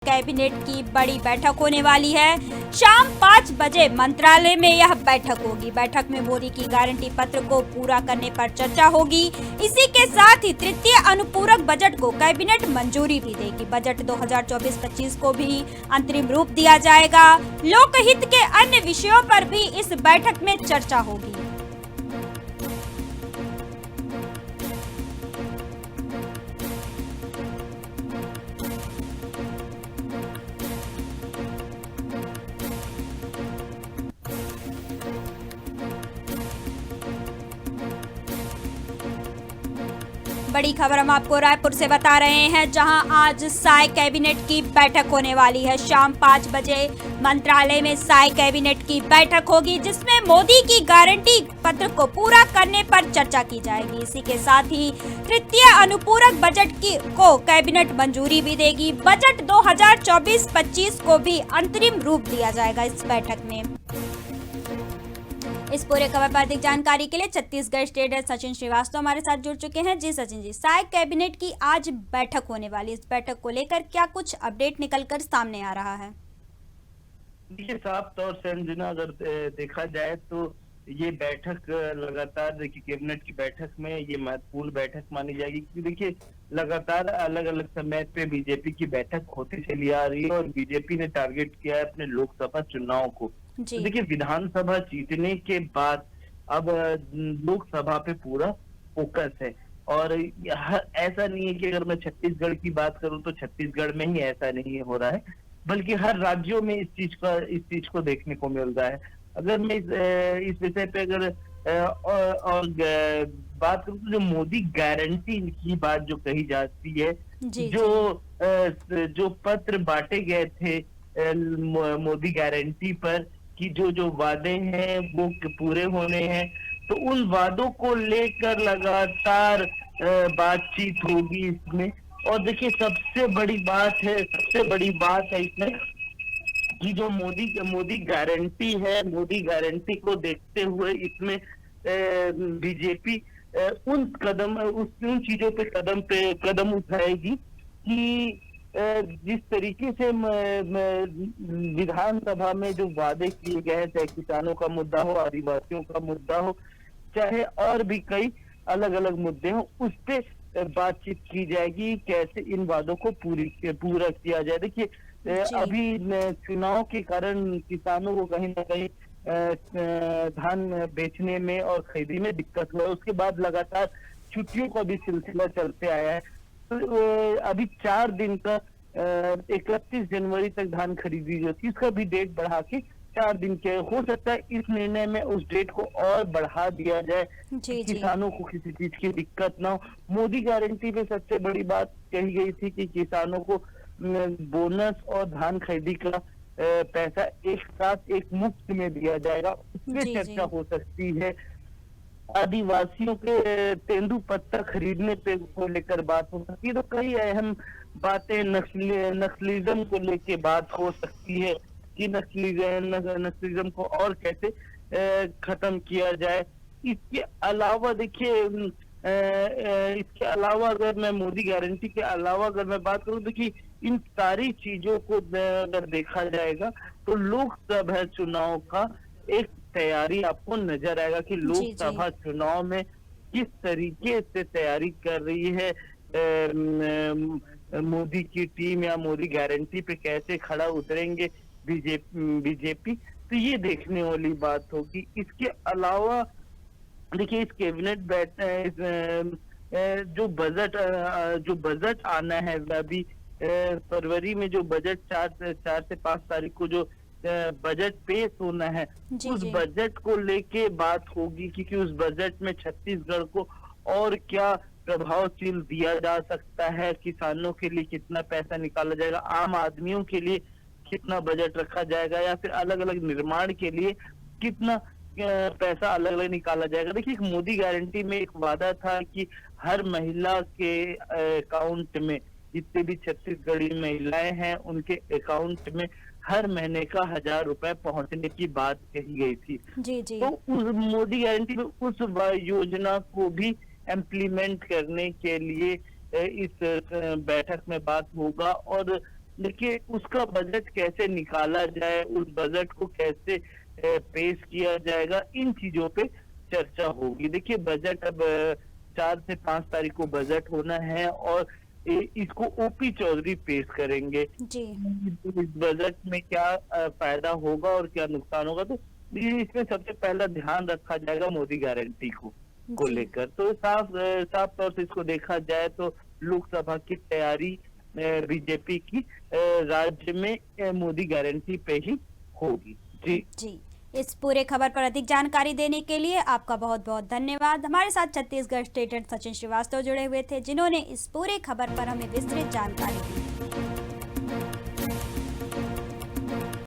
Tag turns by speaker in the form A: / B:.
A: Cabinet की बड़ी बैठक होने वाली है। शाम 5 बजे मंत्रालय में यह बैठक होगी। बैठक में मोदी की गारंटी पत्र को पूरा करने पर चर्चा होगी। इसी के साथ ही तृतीय अनुपूरक बजट को कैबिनेट मंजूरी भी देगी। बजट 2024-25 को भी अंतरिम रूप दिया जाएगा। लोकहित के अन्य विषयों पर भी इस बैठक में चर्चा होगी। बड़ी खबर हम आपको रायपुर से बता रहे हैं, जहां आज साय कैबिनेट की बैठक होने वाली है। शाम 5 बजे मंत्रालय में साय कैबिनेट की बैठक होगी, जिसमें मोदी की गारंटी पत्र को पूरा करने पर चर्चा की जाएगी। इसी के साथ ही तृतीय अनुपूरक बजट को कैबिनेट मंजूरी भी देगी। बजट 2024-25 को भी अंतरिम रूप दिया जाएगा इस बैठक में। इस पूरे खबर पर अधिक जानकारी के लिए छत्तीसगढ़ स्टेट सचिन श्रीवास्तव हमारे साथ जुड़ चुके हैं। जी सचिन जी, साय कैबिनेट की आज बैठक होने वाली, इस बैठक को लेकर क्या कुछ अपडेट निकलकर सामने आ रहा है?
B: देखिए, साफ तौर से अंजना, अगर देखा जाए तो ये बैठक लगातार, देखिए कैबिनेट की बैठक में ये महत्वपूर्ण बैठक मानी जाएगी, क्योंकि देखिए लगातार अलग अलग समय पे बीजेपी की बैठक होती चली आ रही है और बीजेपी ने टारगेट किया है अपने लोकसभा चुनाव को। तो देखिए विधानसभा जीतने के बाद अब लोकसभा पे पूरा फोकस है। और ऐसा नहीं है कि अगर मैं छत्तीसगढ़ की बात करूं तो छत्तीसगढ़ में ही ऐसा नहीं हो रहा है, बल्कि हर राज्यों में इस चीज को देखने को मिल रहा है। अगर मैं इस विषय पे अगर बात करूं तो जो मोदी गारंटी की बात जो कही जाती है, जो पत्र बांटे गए थे मोदी गारंटी पर कि जो वादे हैं वो पूरे होने हैं, तो उन वादों को लेकर लगातार बातचीत होगी इसमें। और देखिए सबसे बड़ी बात है इसमें कि जो मोदी गारंटी है, मोदी गारंटी को देखते हुए इसमें बीजेपी उन चीजों पे कदम उठाएगी कि जिस तरीके से विधानसभा में जो वादे किए गए हैं, चाहे किसानों का मुद्दा हो, आदिवासियों का मुद्दा हो, चाहे और भी कई अलग अलग मुद्दे हो, उस पे बातचीत की जाएगी, कैसे इन वादों को पूरा किया जाए। देखिए अभी चुनाव के कारण किसानों को कहीं ना कहीं धान बेचने में और खरीदी में दिक्कत हुआ, उसके बाद लगातार छुट्टियों का भी सिलसिला चलते आया है। तो अभी 4 दिन का 31 जनवरी तक धान खरीदी जो थी, उसका भी डेट बढ़ा के 4 दिन के हो सकता है इस निर्णय में उस डेट को और बढ़ा दिया जाए, किसानों को किसी चीज की दिक्कत ना हो। मोदी गारंटी में सबसे बड़ी बात कही गई थी कि किसानों को बोनस और धान खरीदी का पैसा एक साथ एक मुफ्त में दिया जाएगा, उसमें चर्चा हो सकती है। आदिवासियों के तेंदु पत्ता खरीदने पे को लेकर बात हो सकती है। तो कई अहम बातें, नक्सलिज्म को लेके बात हो सकती है कि नक्सलिज्म को और कैसे खत्म किया जाए। इसके अलावा देखिए अगर मैं मोदी गारंटी के अलावा अगर मैं बात करूं, देखिए इन सारी चीजों को अगर देखा जाएगा तो लोकसभा चुनाव का एक तैयारी आपको नजर आएगा कि लोकसभा चुनाव में किस तरीके से तैयारी कर रही है मोदी की टीम, या मोदी गारंटी पे कैसे खड़ा उतरेंगे बीजेपी। तो ये देखने वाली बात होगी। इसके अलावा देखिए इस कैबिनेट जो बजट आना है, अभी फरवरी में जो बजट 4 से 5 तारीख को जो बजट पेश होना है, उस बजट को लेके बात होगी, क्योंकि उस बजट में छत्तीसगढ़ को और क्या प्रभावशील दिया जा सकता है, किसानों के लिए कितना पैसा निकाला जाएगा, आम आदमियों के लिए कितना बजट रखा जाएगा, या फिर अलग अलग निर्माण के लिए कितना पैसा अलग अलग निकाला जाएगा। देखिए मोदी गारंटी में एक वादा था कि हर महिला के अकाउंट में, जितने भी छत्तीसगढ़ी महिलाएं हैं उनके अकाउंट में हर महीने का 1000 रुपए पहुंचने की बात कही गई थी। तो उस मोदी गारंटी में उस योजना को भी इम्प्लीमेंट करने के लिए इस बैठक में बात होगा। और देखिए उसका बजट कैसे निकाला जाए, उस बजट को कैसे पेश किया जाएगा, इन चीजों पे चर्चा होगी। देखिए बजट अब 4 से 5 तारीख को बजट होना है और इसको ओपी चौधरी पेश करेंगे।
A: जी।
B: इस बजट में क्या फायदा होगा और क्या नुकसान होगा, तो इसमें सबसे पहला ध्यान रखा जाएगा मोदी गारंटी को
A: जी।
B: लेकर। तो साफ तौर से इसको देखा जाए तो लोकसभा की तैयारी बीजेपी की राज्य में मोदी गारंटी पे ही होगी। जी
A: जी, इस पूरे खबर पर अधिक जानकारी देने के लिए आपका बहुत बहुत धन्यवाद। हमारे साथ छत्तीसगढ़ स्टेट हेड सचिन श्रीवास्तव जुड़े हुए थे, जिन्होंने इस पूरे खबर पर हमें विस्तृत जानकारी दी।